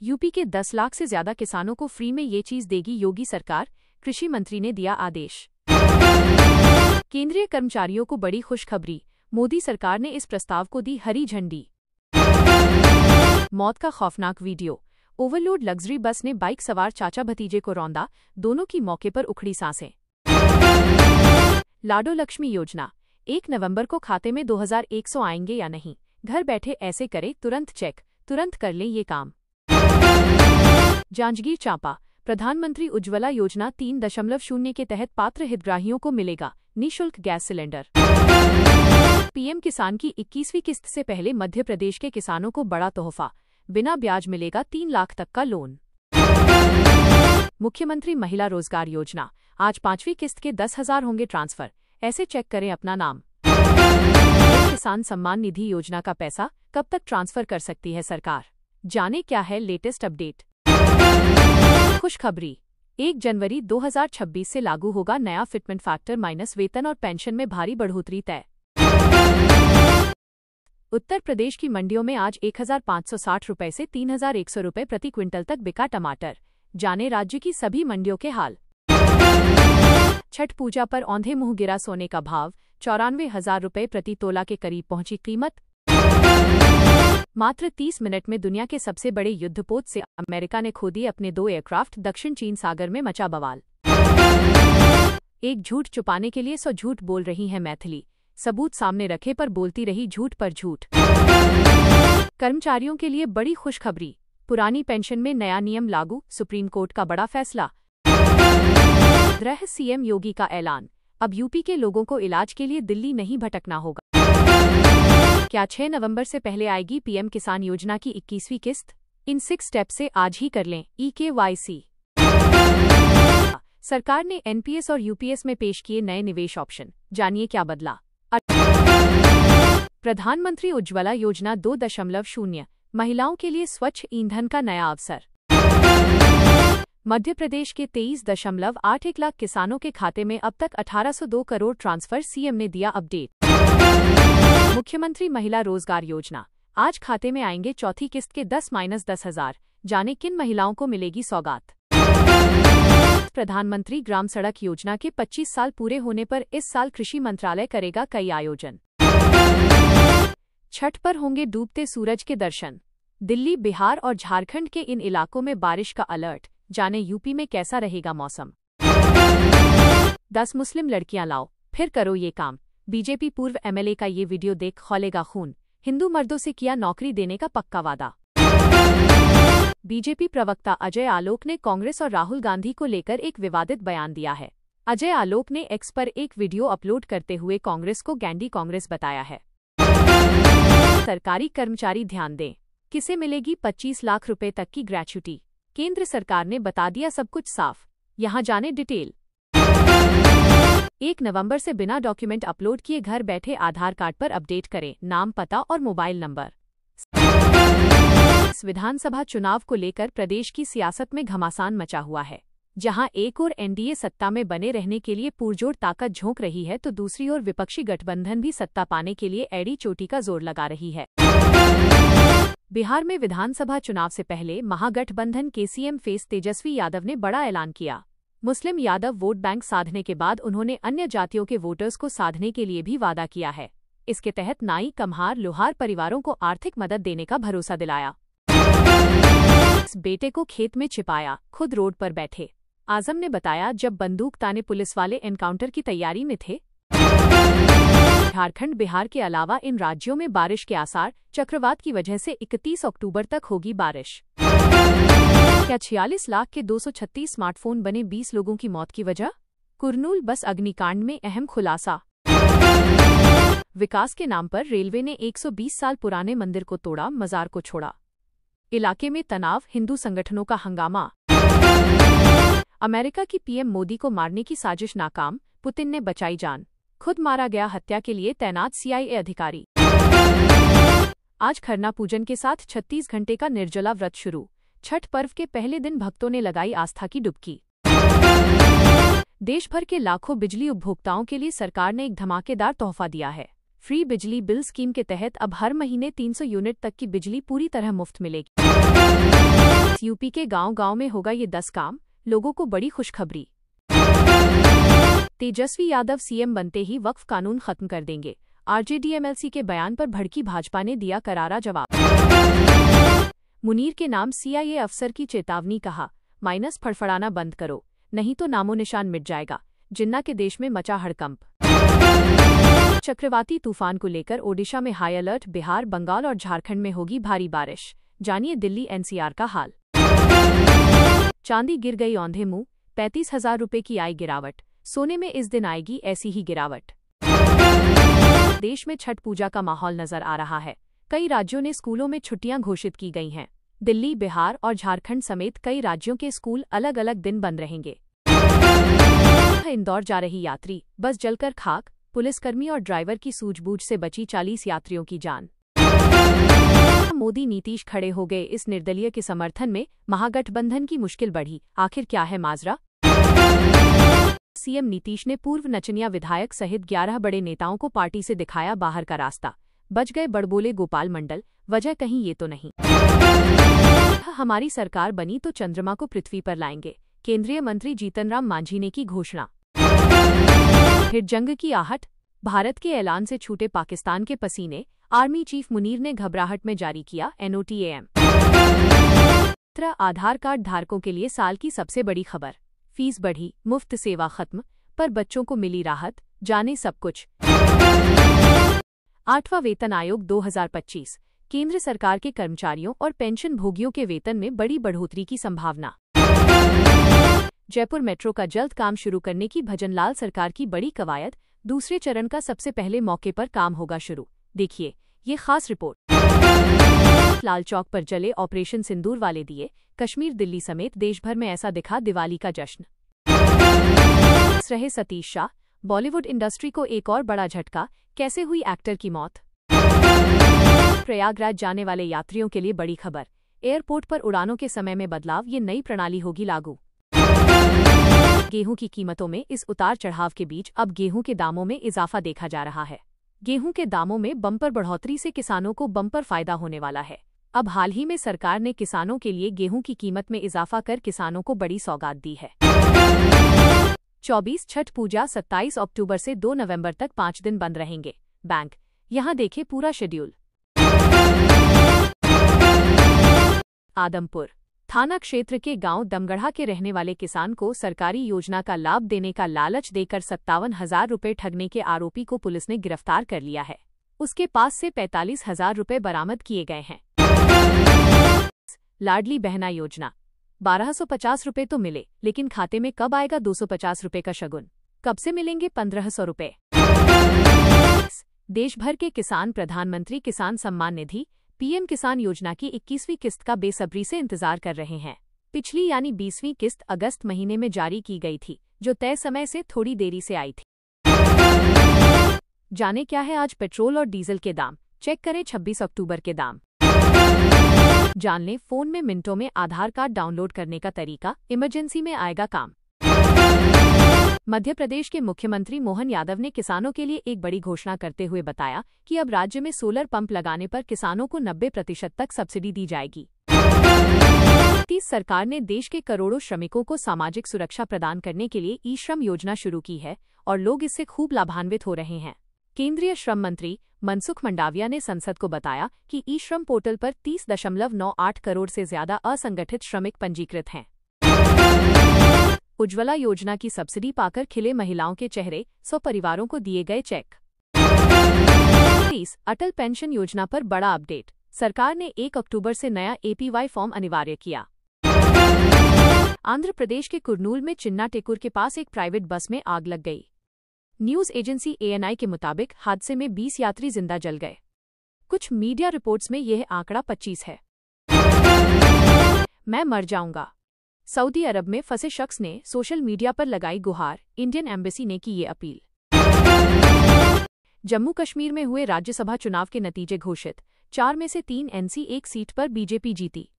UP के 10 लाख से ज्यादा किसानों को फ्री में ये चीज देगी योगी सरकार, कृषि मंत्री ने दिया आदेश। केंद्रीय कर्मचारियों को बड़ी खुशखबरी, मोदी सरकार ने इस प्रस्ताव को दी हरी झंडी। मौत का खौफनाक वीडियो, ओवरलोड लग्जरी बस ने बाइक सवार चाचा भतीजे को रौंदा, दोनों की मौके पर उखड़ी सांसें। लाडो लक्ष्मी योजना, 1 नवंबर को खाते में 2100 आएंगे या नहीं, घर बैठे ऐसे करें तुरंत चेक, तुरंत कर लें ये काम। जांजगीर चांपा, प्रधानमंत्री उज्ज्वला योजना 3.0 के तहत पात्र हितग्राहियों को मिलेगा निःशुल्क गैस सिलेंडर। पीएम किसान की 21वीं किस्त से पहले मध्य प्रदेश के किसानों को बड़ा तोहफा, बिना ब्याज मिलेगा 3 लाख तक का लोन। मुख्यमंत्री महिला रोजगार योजना, आज 5वीं किस्त के 10,000 होंगे ट्रांसफर, ऐसे चेक करें अपना नाम। किसान सम्मान निधि योजना का पैसा कब तक ट्रांसफर कर सकती है सरकार, जाने क्या है लेटेस्ट अपडेट। खुशखबरी, 1 जनवरी 2026 से लागू होगा नया फिटमेंट फैक्टर माइनस वेतन और पेंशन में भारी बढ़ोतरी तय। उत्तर प्रदेश की मंडियों में आज 1,560 रुपए से 3,100 रुपए प्रति क्विंटल तक बिका टमाटर, जाने राज्य की सभी मंडियों के हाल। छठ पूजा पर औंधे मुंह गिरा सोने का भाव, 94,000 रुपए प्रति तोला के करीब पहुंची कीमत। मात्र 30 मिनट में दुनिया के सबसे बड़े युद्धपोत से अमेरिका ने खो दिए अपने 2 एयरक्राफ्ट, दक्षिण चीन सागर में मचा बवाल। एक झूठ छुपाने के लिए 100 झूठ बोल रही है मैथिली, सबूत सामने रखे पर बोलती रही झूठ पर झूठ। कर्मचारियों के लिए बड़ी खुशखबरी, पुरानी पेंशन में नया नियम लागू, सुप्रीम कोर्ट का बड़ा फैसला। गृह सीएम योगी का ऐलान, अब यूपी के लोगों को इलाज के लिए दिल्ली नहीं भटकना होगा। क्या 6 नवंबर से पहले आएगी पीएम किसान योजना की 21वीं किस्त? इन 6 स्टेप से आज ही कर लें EKYC। सरकार ने एनपीएस और यूपीएस में पेश किए नए निवेश ऑप्शन, जानिए क्या बदला। प्रधानमंत्री उज्ज्वला योजना 2.0, महिलाओं के लिए स्वच्छ ईंधन का नया अवसर। मध्य प्रदेश के 23.81 लाख किसानों के खाते में अब तक 1802 करोड़ ट्रांसफर, सीएम ने दिया अपडेट। मुख्यमंत्री महिला रोजगार योजना, आज खाते में आएंगे चौथी किस्त के 10,000, जाने किन महिलाओं को मिलेगी सौगात। प्रधानमंत्री ग्राम सड़क योजना के 25 साल पूरे होने पर इस साल कृषि मंत्रालय करेगा कई आयोजन। छठ पर होंगे डूबते सूरज के दर्शन, दिल्ली, बिहार और झारखंड के इन इलाकों में बारिश का अलर्ट, जाने यूपी में कैसा रहेगा मौसम। 10 मुस्लिम लड़कियां लाओ, फिर करो ये काम, बीजेपी पूर्व एमएलए का ये वीडियो देख खौलेगा खून, हिंदू मर्दों से किया नौकरी देने का पक्का वादा। बीजेपी प्रवक्ता अजय आलोक ने कांग्रेस और राहुल गांधी को लेकर एक विवादित बयान दिया है। अजय आलोक ने एक्स पर एक वीडियो अपलोड करते हुए कांग्रेस को गैंडी कांग्रेस बताया है। सरकारी कर्मचारी ध्यान दें, किसे मिलेगी 25 लाख रुपए तक की ग्रेच्युटी, केंद्र सरकार ने बता दिया सब कुछ साफ, यहां जाने डिटेल। 1 नवंबर से बिना डॉक्यूमेंट अपलोड किए घर बैठे आधार कार्ड पर अपडेट करें नाम, पता और मोबाइल नंबर। इस विधानसभा चुनाव को लेकर प्रदेश की सियासत में घमासान मचा हुआ है। जहां एक ओर एनडीए सत्ता में बने रहने के लिए पुरजोर ताकत झोंक रही है, तो दूसरी ओर विपक्षी गठबंधन भी सत्ता पाने के लिए एड़ी चोटी का जोर लगा रही है। बिहार में विधानसभा चुनाव से पहले महागठबंधन के सीएम फेस तेजस्वी यादव ने बड़ा ऐलान किया। मुस्लिम यादव वोट बैंक साधने के बाद उन्होंने अन्य जातियों के वोटर्स को साधने के लिए भी वादा किया है। इसके तहत नाई, कम्हार, लोहार परिवारों को आर्थिक मदद देने का भरोसा दिलाया। इस बेटे को खेत में छिपाया, खुद रोड पर बैठे। आजम ने बताया जब बंदूक ताने पुलिस वाले एनकाउंटर की तैयारी में थे। झारखंड, बिहार के अलावा इन राज्यों में बारिश के आसार, चक्रवात की वजह से 31 अक्टूबर तक होगी बारिश। क्या 46 लाख के 236 स्मार्टफोन बने 20 लोगों की मौत की वजह? कुरनूल बस अग्निकांड में अहम खुलासा। विकास के नाम पर रेलवे ने 120 साल पुराने मंदिर को तोड़ा, मजार को छोड़ा। इलाके में तनाव, हिंदू संगठनों का हंगामा। अमेरिका की पीएम मोदी को मारने की साजिश नाकाम, पुतिन ने बचाई जान, खुद मारा गया। हत्या के लिए तैनात सीआईए अधिकारी। आज खरना पूजन के साथ 36 घंटे का निर्जला व्रत शुरू। छठ पर्व के पहले दिन भक्तों ने लगाई आस्था की डुबकी। देश भर के लाखों बिजली उपभोक्ताओं के लिए सरकार ने एक धमाकेदार तोहफा दिया है। फ्री बिजली बिल स्कीम के तहत अब हर महीने 300 यूनिट तक की बिजली पूरी तरह मुफ्त मिलेगी। यूपी के गांव-गांव में होगा ये 10 काम, लोगों को बड़ी खुशखबरी। तेजस्वी यादव सीएम बनते ही वक्फ कानून खत्म कर देंगे। आरजेडी-एमएलसी के बयान पर भड़की भाजपा ने दिया करारा जवाब। मुनीर के नाम सीआईए अफसर की चेतावनी, कहा माइनस फड़फड़ाना बंद करो, नहीं तो नामो निशान मिट जाएगा। जिन्ना के देश में मचा हड़कंप। चक्रवाती तूफान को लेकर ओडिशा में हाई अलर्ट, बिहार, बंगाल और झारखंड में होगी भारी बारिश। जानिए दिल्ली एनसीआर का हाल। चांदी गिर गई औंधे मुंह, 35,000 रुपये की आई गिरावट। सोने में इस दिन आएगी ऐसी ही गिरावट। देश में छठ पूजा का माहौल नजर आ रहा है। कई राज्यों ने स्कूलों में छुट्टियां घोषित की गई हैं। दिल्ली, बिहार और झारखंड समेत कई राज्यों के स्कूल अलग अलग दिन बंद रहेंगे। इंदौर जा रही यात्री, बस जलकर खाक, पुलिसकर्मी और ड्राइवर की सूझबूझ से बची 40 यात्रियों की जान। मोदी नीतीश खड़े हो गए इस निर्दलीय के समर्थन में, महागठबंधन की मुश्किल बढ़ी, आखिर क्या है माजरा? सीएम नीतीश ने पूर्व नचनिया विधायक सहित 11 बड़े नेताओं को पार्टी से दिखाया बाहर का रास्ता। बच गए बड़बोले गोपाल मंडल, वजह कहीं ये तो नहीं। हमारी सरकार बनी तो चंद्रमा को पृथ्वी पर लाएंगे, केंद्रीय मंत्री जीतनराम मांझी ने की घोषणा। फिर जंग की आहट, भारत के ऐलान से छूटे पाकिस्तान के पसीने, आर्मी चीफ मुनीर ने घबराहट में जारी किया NOTAM। आधार कार्ड धारकों के लिए साल की सबसे बड़ी खबर, फीस बढ़ी, मुफ्त सेवा खत्म, पर बच्चों को मिली राहत, जाने सब कुछ। 8वां वेतन आयोग 2025, केंद्र सरकार के कर्मचारियों और पेंशन भोगियों के वेतन में बड़ी बढ़ोतरी की संभावना। जयपुर मेट्रो का जल्द काम शुरू करने की भजनलाल सरकार की बड़ी कवायद, दूसरे चरण का सबसे पहले मौके पर काम होगा शुरू। देखिए ये खास रिपोर्ट। लाल चौक पर जले ऑपरेशन सिंदूर वाले दिए, कश्मीर, दिल्ली समेत देश भर में ऐसा दिखा दिवाली का जश्न। रहे सतीश शाह, बॉलीवुड इंडस्ट्री को एक और बड़ा झटका, कैसे हुई एक्टर की मौत। प्रयागराज जाने वाले यात्रियों के लिए बड़ी खबर, एयरपोर्ट पर उड़ानों के समय में बदलाव, ये नई प्रणाली होगी लागू। गेहूं की कीमतों में इस उतार चढ़ाव के बीच अब गेहूं के दामों में इजाफा देखा जा रहा है। गेहूं के दामों में बम्पर बढ़ोतरी से किसानों को बम्पर फायदा होने वाला है। अब हाल ही में सरकार ने किसानों के लिए गेहूं की कीमत में इजाफा कर किसानों को बड़ी सौगात दी है। 24 छठ पूजा 27 अक्टूबर से 2 नवंबर तक 5 दिन बंद रहेंगे बैंक। यहां देखें पूरा शेड्यूल। आदमपुर थाना क्षेत्र के गांव दमगढ़ा के रहने वाले किसान को सरकारी योजना का लाभ देने का लालच देकर 57,000 रुपये ठगने के आरोपी को पुलिस ने गिरफ्तार कर लिया है। उसके पास से 45,000 रुपये बरामद किए गए हैं। लाडली बहना योजना, 1250 रुपये तो मिले, लेकिन खाते में कब आएगा 250 रुपये का शगुन? कब से मिलेंगे 1500 रुपये? देश भर के किसान प्रधानमंत्री किसान सम्मान निधि PM किसान योजना की 21वीं किस्त का बेसब्री से इंतजार कर रहे हैं। पिछली यानी 20वीं किस्त अगस्त महीने में जारी की गई थी, जो तय समय से थोड़ी देरी से आई थी। जाने क्या है आज पेट्रोल और डीजल के दाम, चेक करें 26 अक्टूबर के दाम। जान लें फोन में मिनटों में आधार कार्ड डाउनलोड करने का तरीका, इमरजेंसी में आएगा काम। मध्य प्रदेश के मुख्यमंत्री मोहन यादव ने किसानों के लिए एक बड़ी घोषणा करते हुए बताया कि अब राज्य में सोलर पंप लगाने पर किसानों को 90% तक सब्सिडी दी जाएगी। सरकार ने देश के करोड़ों श्रमिकों को सामाजिक सुरक्षा प्रदान करने के लिए ई-श्रम योजना शुरू की है और लोग इससे खूब लाभान्वित हो रहे हैं। केंद्रीय श्रम मंत्री मनसुख मंडाविया ने संसद को बताया कि ई-श्रम पोर्टल पर 30.98 करोड़ से ज्यादा असंगठित श्रमिक पंजीकृत हैं। उज्ज्वला योजना की सब्सिडी पाकर खिले महिलाओं के चेहरे, 100 परिवारों को दिए गए चेक। अटल पेंशन योजना पर बड़ा अपडेट, सरकार ने 1 अक्टूबर से नया APY फॉर्म अनिवार्य किया। आंध्र प्रदेश के कुर्नूल में चिन्ना टेकुर के पास एक प्राइवेट बस में आग लग गई। न्यूज एजेंसी ANI के मुताबिक हादसे में 20 यात्री जिंदा जल गए। कुछ मीडिया रिपोर्ट्स में यह आंकड़ा 25 है। मैं मर जाऊंगा। सऊदी अरब में फंसे शख्स ने सोशल मीडिया पर लगाई गुहार, इंडियन एम्बेसी ने की ये अपील। जम्मू कश्मीर में हुए राज्यसभा चुनाव के नतीजे घोषित, 4 में से 3 NC, 1 सीट पर बीजेपी जीती।